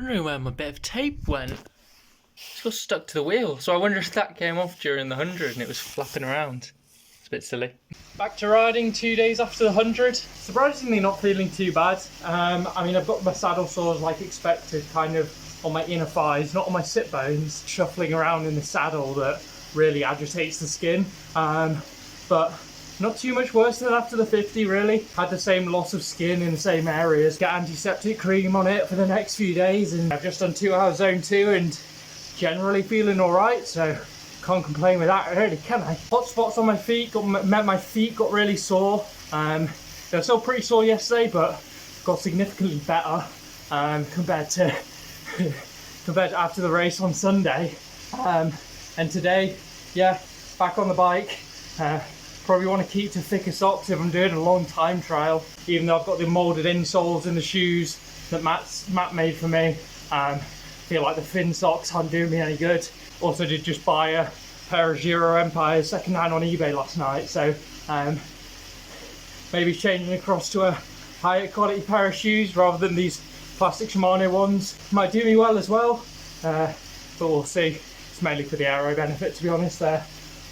wondering where my bit of tape went. It's got stuck to the wheel, so I wonder if that came off during the 100 and it was flapping around. It's a bit silly. Back to riding 2 days after the 100. Surprisingly not feeling too bad. I mean, I've got my saddle sores like expected, kind of on my inner thighs, not on my sit bones, shuffling around in the saddle that really agitates the skin. But not too much worse than after the 50 really. Had the same loss of skin in the same areas. Get antiseptic cream on it for the next few days, and I've just done 2 hours zone 2 and generally feeling alright, so can't complain with that really, can I? Hot spots on my feet, my feet got really sore. They're still pretty sore yesterday, but got significantly better compared to after the race on Sunday. And today, yeah, back on the bike. Probably want to keep to thicker socks if I'm doing a long time trial, even though I've got the moulded insoles in the shoes that Matt made for me. Feel like the thin socks aren't doing me any good. Also did just buy a pair of Giro Empires second-hand on eBay last night, so maybe changing across to a higher quality pair of shoes rather than these plastic Shimano ones might do me well as well, but we'll see. It's mainly for the aero benefit, to be honest. They're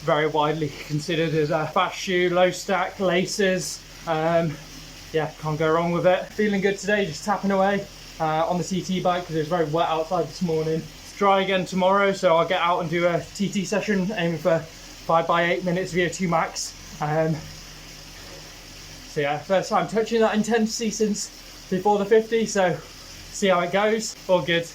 very widely considered as a fast shoe, low stack, laces. Yeah, can't go wrong with it. Feeling good today, just tapping away on the TT bike because it was very wet outside this morning. It's dry again tomorrow, so I'll get out and do a TT session, aiming for 5x8 minutes VO2 max. So yeah, first time touching that intensity since before the 50, so see how it goes. All good.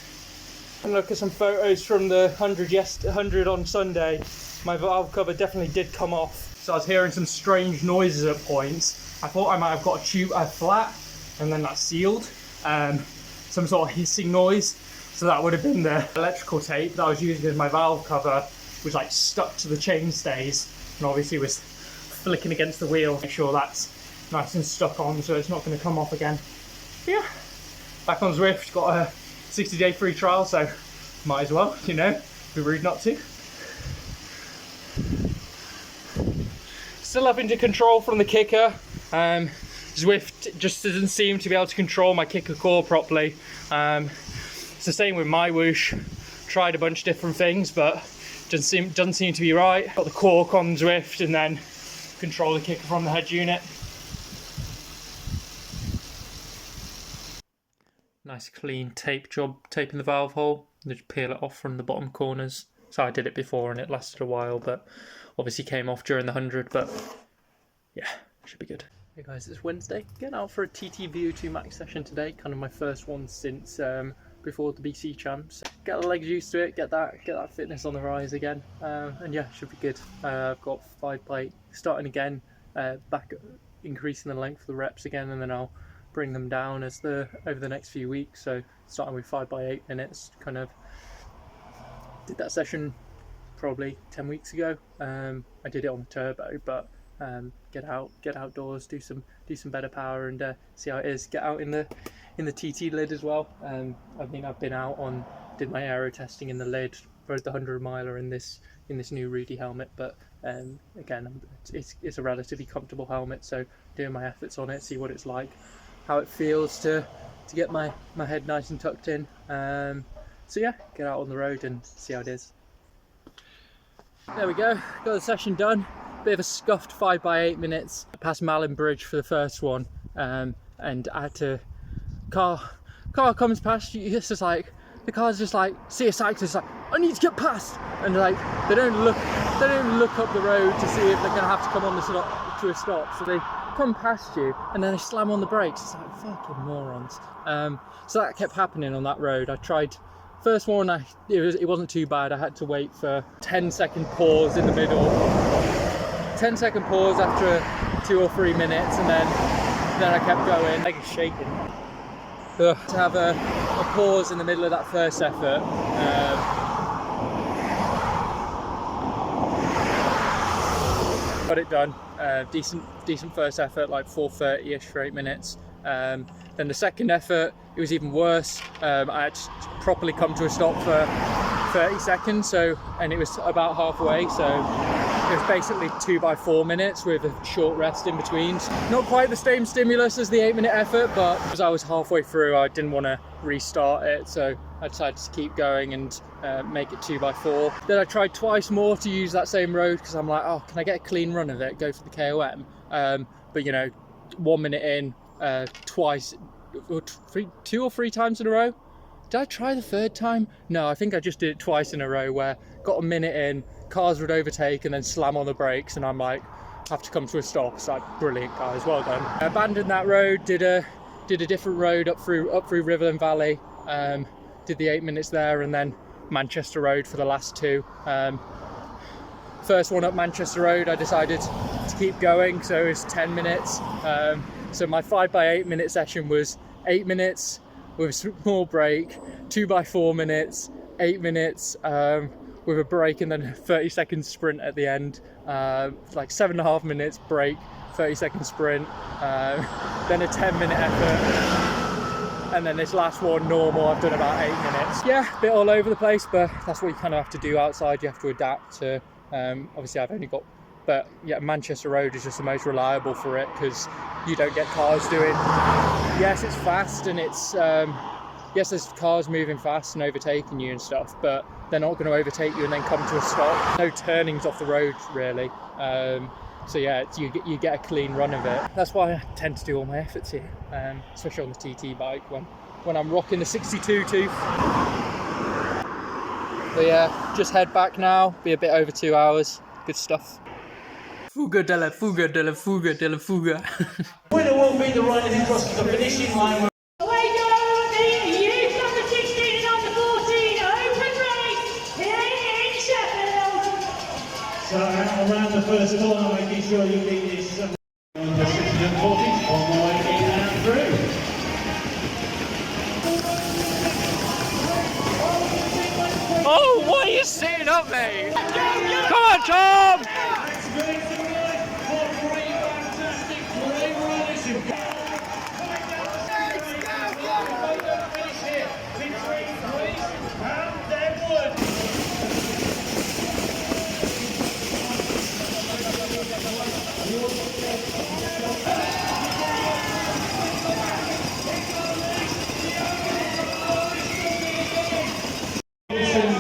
And look at some photos from the 100 on Sunday. My valve cover definitely did come off, so I was hearing some strange noises at points. I thought I might have got a flat and then that sealed. Some sort of hissing noise, so that would have been the electrical tape that I was using as my valve cover, was like stuck to the chain stays and obviously was flicking against the wheel. Make sure that's nice and stuck on so it's not going to come off again. But yeah, back on Zwift, got a 60-day free trial, so might as well, you know, be rude not to. Still having to control from the kicker. Zwift just doesn't seem to be able to control my kicker core properly. It's the same with my whoosh. Tried a bunch of different things, but doesn't seem to be right. Got the cork on Zwift and then control the kicker from the head unit. Nice clean tape job taping the valve hole. Just peel it off from the bottom corners. So I did it before and it lasted a while, but obviously came off during the 100, but yeah, should be good. Hey guys, it's Wednesday. Getting out for a TT VO2 max session today, kind of my first one since before the BC champs. Get the legs used to it, get that fitness on the rise again, and yeah, should be good. I've got 5x8 starting again, back increasing the length of the reps again, and then I'll bring them down as over the next few weeks. So starting with 5x8 minutes, kind of did that session probably 10 weeks ago. I did it on the turbo, but get outdoors, do some better power, and see how it is. Get out in the TT lid as well. I mean, I've been out did my aero testing in the lid, rode the 100 miler in this new Rudy helmet, but again, it's a relatively comfortable helmet, so doing my efforts on it, see what it's like, how it feels to get my head nice and tucked in. So yeah, get out on the road and see how it is. There we go, got the session done. Bit of a scuffed 5x8 minutes. Past Malin Bridge for the first one, and I had to, car comes past you, it's just like, the car's just like, see a cyclist, like, I need to get past, and like, they don't look up the road to see if they're gonna have to come on to a stop, so they come past you and then they slam on the brakes. It's like, fucking morons. So that kept happening on that road. I tried, first one, it wasn't too bad. I had to wait for 10-second pause in the middle, 10-second pause after 2 or 3 minutes, and then I kept going. Leg is shaking. To have a pause in the middle of that first effort. Got it done. Decent first effort, like 4:30ish for 8 minutes. Then the second effort, it was even worse. I had to properly come to a stop for 30 seconds, and it was about halfway, so It was basically 2x4 minutes with a short rest in between. Not quite the same stimulus as the 8-minute effort, but as I was halfway through, I didn't want to restart it, so I decided to keep going and make it 2x4. Then I tried twice more to use that same road because I'm like, oh, can I get a clean run of it? Go for the KOM. But you know, 1 minute in, twice, 2 or 3 times in a row. Did I try the third time? No, I think I just did it twice in a row where got a minute in, cars would overtake and then slam on the brakes, and I'm like, have to come to a stop. It's like, brilliant guys, well done. I abandoned that road, did a different road up through Riverland Valley, did the 8 minutes there, and then Manchester Road for the last 2. First one up Manchester Road, I decided to keep going, so it was 10 minutes. So my 5x8 minute session was 8 minutes with a small break, 2x4 minutes, 8 minutes with a break, and then a 30-second sprint at the end. Like 7.5 minutes break, 30-second sprint, then a 10-minute effort, and then this last one normal. I've done about 8 minutes. Yeah, a bit all over the place, but that's what you kind of have to do outside. You have to adapt to. Obviously, I've only got. But yeah, Manchester Road is just the most reliable for it because you don't get cars doing. Yes, it's fast and it's yes, there's cars moving fast and overtaking you and stuff, but they're not going to overtake you and then come to a stop. No turnings off the road really. So yeah, you get a clean run of it. That's why I tend to do all my efforts here, especially on the TT bike when I'm rocking the 62 tooth. But yeah, just head back now. Be a bit over 2 hours. Good stuff. Fuga de la fuga de la fuga de la fuga. Winner will be the rider who crosses the finishing line. Away go the youth number 16 and number 14 open race here in Sheffield. So around the first corner, making sure you beat this number 16 and 14 on the way in and through. Oh, what are you sitting up, mate? Come on, Tom!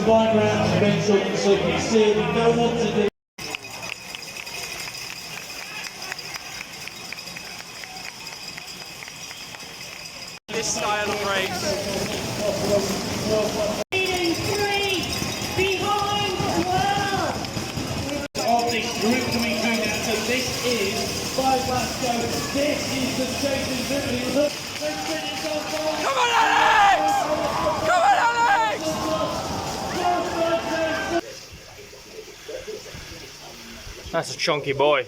Bike round to make sure so you can see it. We don't want to do. This style of race. Leading 3 behind well. Of this group coming through now, so this is 5 laps go. This is the chasing group. Look, the sprint is on fire. Come on, Alex! Come on, Alex! That's a chunky boy.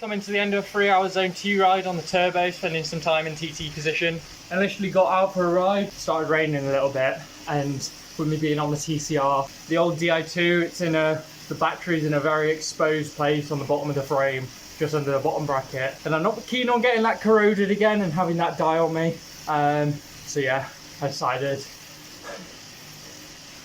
Coming to the end of a 3 hour zone 2 ride on the turbo, spending some time in TT position. I literally got out for a ride, started raining a little bit, and with me being on the TCR, the old Di2, it's in the battery's in a very exposed place on the bottom of the frame, just under the bottom bracket. And I'm not keen on getting that corroded again and having that die on me. So yeah, I decided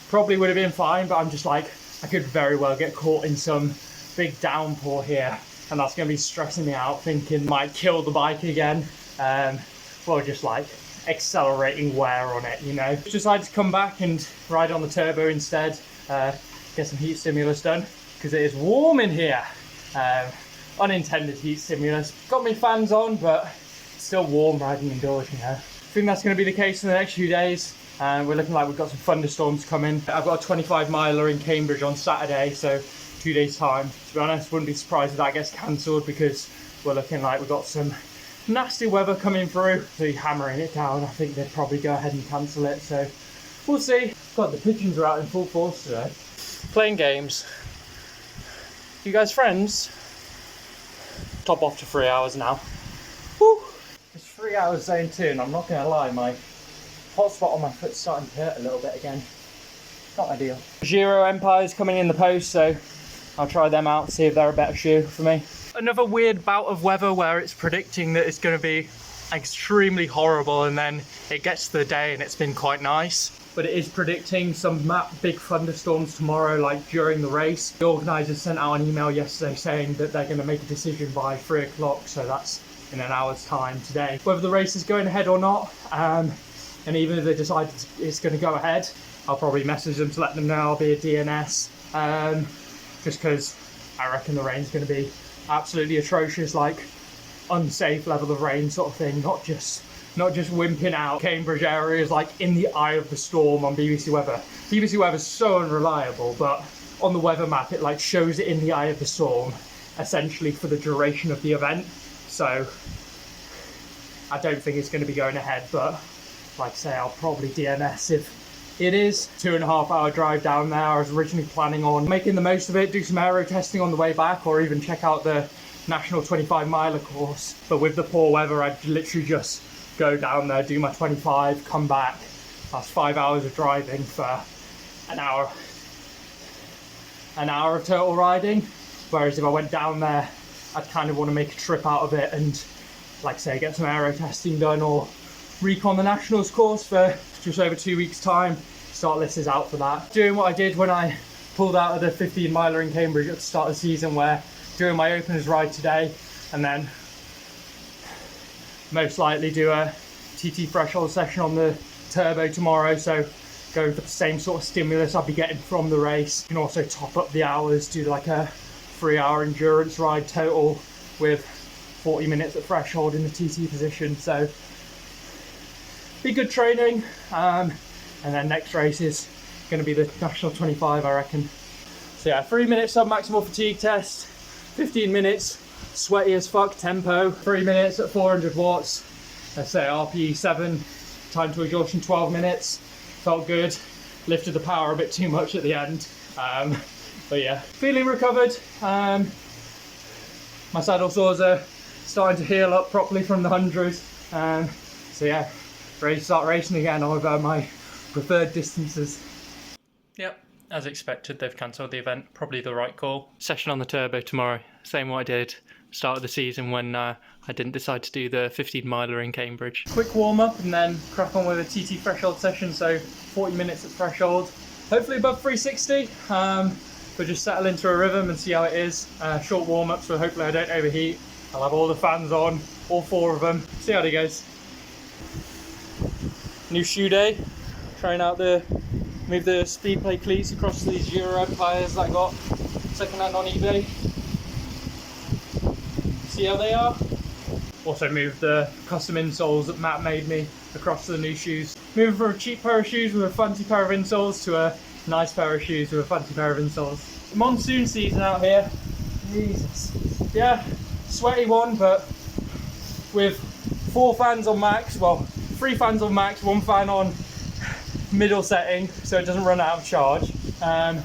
probably would have been fine, but I'm just like, I could very well get caught in some big downpour here, and that's going to be stressing me out, thinking might kill the bike again. Well, just like accelerating wear on it, you know. Decided to come back and ride on the turbo instead, get some heat stimulus done, because it is warm in here. Unintended heat stimulus. Got me fans on, but it's still warm riding indoors, you know. I think that's going to be the case in the next few days. We're looking like we've got some thunderstorms coming. I've got a 25 miler in Cambridge on Saturday, so 2 days time. To be honest, wouldn't be surprised if that gets cancelled because we're looking like we've got some nasty weather coming through. So hammering it down, I think they'd probably go ahead and cancel it, so we'll see. God, the pigeons are out in full force today. Playing games. You guys friends? Top off to 3 hours now. Woo! It's 3 hours zone 2 and I'm not going to lie, my hot spot on my foot's starting to hurt a little bit again. Not ideal. Giro Empire's coming in the post, so I'll try them out, see if they're a better shoe for me. Another weird bout of weather where it's predicting that it's going to be extremely horrible, and then it gets to the day and it's been quite nice. But it is predicting some big thunderstorms tomorrow, like during the race. The organisers sent out an email yesterday saying that they're going to make a decision by 3 o'clock, so that's in an hour's time today, whether the race is going ahead or not. And even if they decide it's going to go ahead, I'll probably message them to let them know I'll be at DNS, just because I reckon the rain's going to be absolutely atrocious, like unsafe level of rain sort of thing, not just wimping out Cambridge areas like in the eye of the storm on BBC Weather. BBC Weather's so unreliable, but on the weather map it like shows it in the eye of the storm essentially for the duration of the event. So I don't think it's going to be going ahead, but like I say, I'll probably DNS if it is. 2.5 hour drive down there. I was originally planning on making the most of it, do some aero testing on the way back, or even check out the national 25 miler course. But with the poor weather, I'd literally just go down there, do my 25, come back. That's 5 hours of driving for an hour of total riding. Whereas if I went down there, I'd kind of want to make a trip out of it and, like I say, get some aero testing done or recon the nationals course for just over 2 weeks' time. Start list is out for that. Doing what I did when I pulled out of the 15 miler in Cambridge at the start of the season, where doing my openers ride today and then most likely do a TT threshold session on the turbo tomorrow, so going for the same sort of stimulus I'll be getting from the race. You can also top up the hours, do like a 3-hour endurance ride total with 40 minutes at threshold in the TT position, so be good training. And then next race is going to be the national 25, I reckon. So yeah, 3 minutes sub maximal fatigue test, 15 minutes sweaty as fuck tempo, 3 minutes at 400 watts, let's say RPE 7, time to exhaustion 12 minutes, felt good, lifted the power a bit too much at the end, but yeah, feeling recovered. My saddle sores are starting to heal up properly from the 100, so yeah, ready to start racing again over my preferred distances. Yep, as expected, they've cancelled the event. Probably the right call. Session on the turbo tomorrow. Same what I did start of the season when I didn't decide to do the 15 miler in Cambridge. Quick warm up and then crack on with a TT threshold session. So 40 minutes at threshold. Hopefully above 360. But just settle into a rhythm and see how it is. Short warm up, so hopefully I don't overheat. I'll have all the fans on, all 4 of them. See how it goes. New shoe day. Trying out move the speed plate cleats across these Euro tyres that I got second hand on eBay. See how they are. Also moved the custom insoles that Matt made me across to the new shoes. Moving from a cheap pair of shoes with a fancy pair of insoles to a nice pair of shoes with a fancy pair of insoles. Monsoon season out here. Jesus. Yeah, sweaty one, but with 4 fans on max, well, 3 fans on max, 1 fan on middle setting so it doesn't run out of charge, and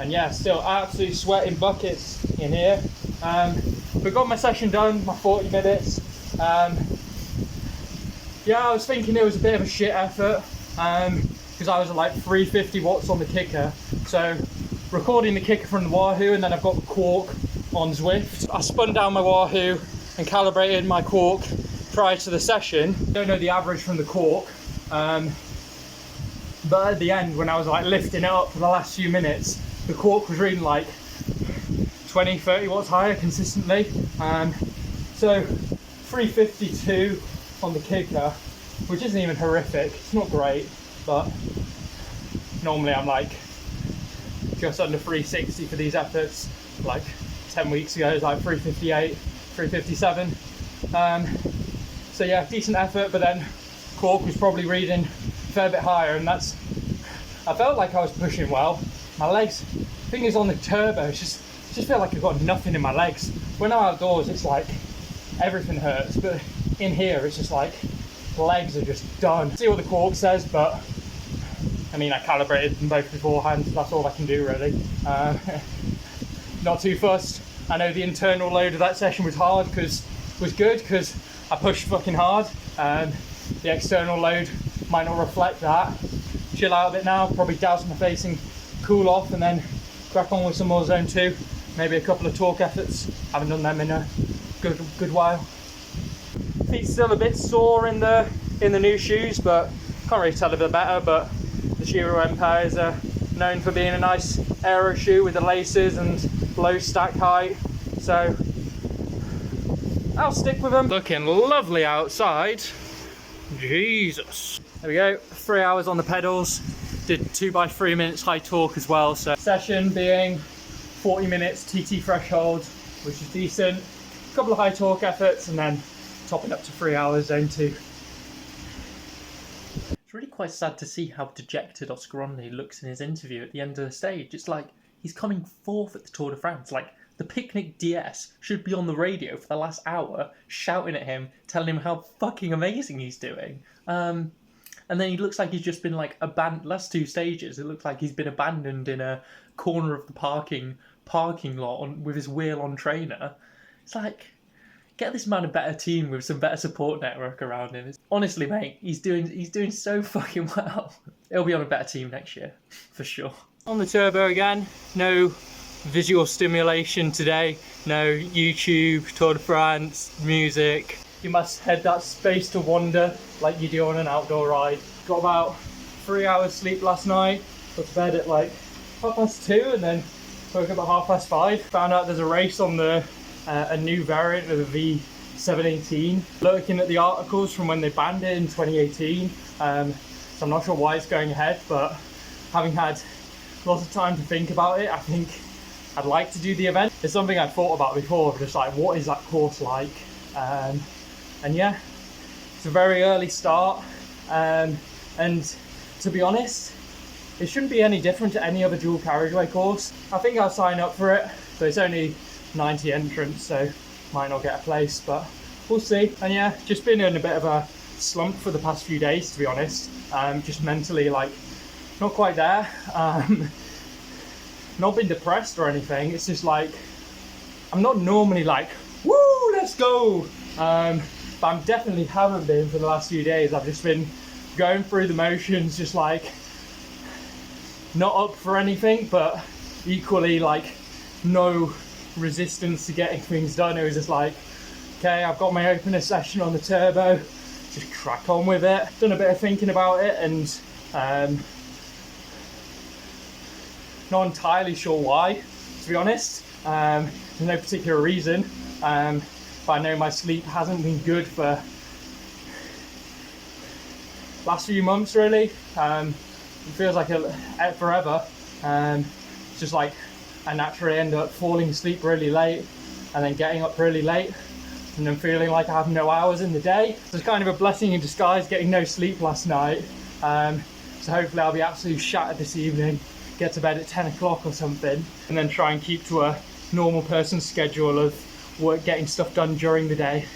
yeah, still absolutely sweating buckets in here, but got my session done, my 40 minutes. Yeah, I was thinking it was a bit of a shit effort because I was at like 350 watts on the kicker, so recording the kicker from the Wahoo, and then I've got the cork on Zwift. I spun down my Wahoo and calibrated my cork prior to the session. Don't know the average from the cork, but at the end, when I was like lifting it up for the last few minutes, the cork was reading like 20-30 watts higher consistently. So 352 on the kicker, which isn't even horrific. It's not great, but normally I'm like just under 360 for these efforts. Like 10 weeks ago, it was like 358, 357. So yeah, decent effort, but then cork was probably reading a fair bit higher, and I felt like I was pushing well. My legs, thing is on the turbo, just feel like I've got nothing in my legs. When I'm outdoors, it's like everything hurts, but in here, it's just like the legs are just done. See what the cork says, but I mean, I calibrated them both beforehand, so that's all I can do really. Not too fussed. I know the internal load of that session was good because I pushed fucking hard. The external load might not reflect that. Chill out a bit now, probably douse my face and cool off, and then crack on with some more zone 2. Maybe a couple of torque efforts. Haven't done them in a good while. feet's still a bit sore in the new shoes, but can't really tell if they're better. But the Giro Empires are known for being a nice aero shoe with the laces and low stack height, so I'll stick with them. Looking lovely outside. Jesus. There we go, 3 hours on the pedals. Did 2 by 3 minutes high torque as well, so session being 40 minutes TT threshold, which is decent. A couple of high torque efforts and then topping up to 3 hours zone 2. It's really quite sad to see how dejected Oscaroni looks in his interview at the end of the stage. It's like he's coming fourth at the Tour de France. Like, the Picnic DS should be on the radio for the last hour, shouting at him, telling him how fucking amazing he's doing. And then he looks like he's just been like abandoned. Last 2 stages, it looks like he's been abandoned in a corner of the parking lot with his wheel-on trainer. It's like, get this man a better team with some better support network around him. Honestly, mate, he's doing so fucking well. He'll be on a better team next year, for sure. On the turbo again, no visual stimulation today, no YouTube, Tour de France, music. You must head that space to wander like you do on an outdoor ride. Got about 3 hours sleep last night, got to bed at like 2:30 and then woke up at 5:30. Found out there's a race on a new variant of the V718. Looking at the articles from when they banned it in 2018, so I'm not sure why it's going ahead, but having had lots of time to think about it, I think I'd like to do the event. It's something I'd thought about before, just like, what is that course like? And yeah, it's a very early start, and to be honest, it shouldn't be any different to any other dual carriageway course. I think I'll sign up for it, but it's only 90 entrants, so might not get a place, but we'll see. And yeah, just been in a bit of a slump for the past few days, to be honest. Just mentally, like, not quite there. Not been depressed or anything, it's just like, I'm not normally like, woo, let's go! But I definitely haven't been for the last few days. I've just been going through the motions, just like, not up for anything, but equally like, no resistance to getting things done. It was just like, okay, I've got my opener session on the turbo, just crack on with it. Done a bit of thinking about it, and not entirely sure why, to be honest. There's no particular reason, but I know my sleep hasn't been good for last few months, really. It feels like forever. It's just like I naturally end up falling asleep really late and then getting up really late and then feeling like I have no hours in the day. So it's kind of a blessing in disguise getting no sleep last night. So hopefully I'll be absolutely shattered this evening, get to bed at 10 o'clock or something, and then try and keep to a normal person's schedule of work, getting stuff done during the day.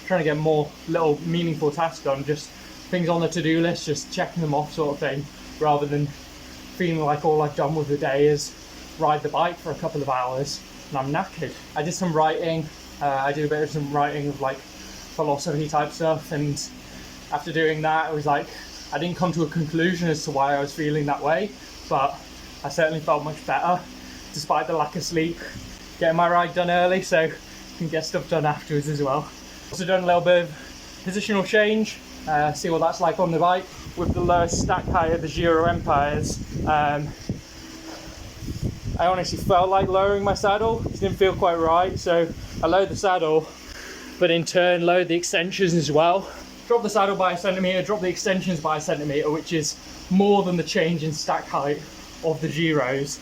Trying to get more little meaningful tasks done, just things on the to-do list, just checking them off sort of thing, rather than feeling like all I've done with the day is ride the bike for a couple of hours and I'm knackered. I did some writing, I did a bit of some writing of like philosophy type stuff, and after doing that it was like, I didn't come to a conclusion as to why I was feeling that way, but I certainly felt much better despite the lack of sleep. Getting my ride done early so I can get stuff done afterwards as well. Also done a little bit of positional change, see what that's like on the bike. With the lowest stack height of the Giro Empires, I honestly felt like lowering my saddle. It didn't feel quite right, so I lowered the saddle, but in turn lowered the extensions as well. Dropped the saddle by a centimetre, dropped the extensions by a centimetre, which is more than the change in stack height of the Giros.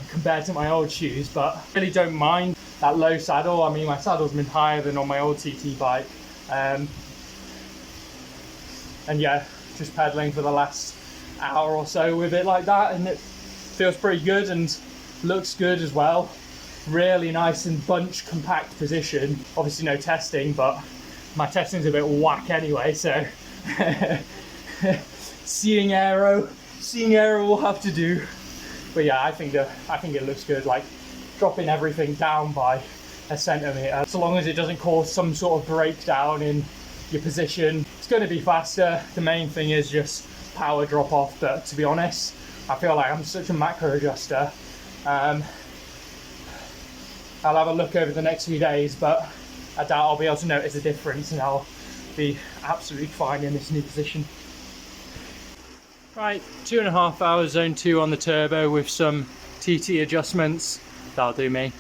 Compared to my old shoes, but I really don't mind that low saddle. I mean, my saddle's been higher than on my old TT bike, and yeah, just pedaling for the last hour or so with it like that, and it feels pretty good and looks good as well. Really nice and bunch compact position. Obviously no testing, but my testing's a bit whack anyway, so seeing aero will have to do. But yeah, I think it looks good, like dropping everything down by a centimetre. So long as it doesn't cause some sort of breakdown in your position, it's going to be faster. The main thing is just power drop off, but to be honest, I feel like I'm such a macro adjuster. I'll have a look over the next few days, but I doubt I'll be able to notice a difference, and I'll be absolutely fine in this new position. Right, 2.5 hours zone 2 on the turbo with some TT adjustments. That'll do me.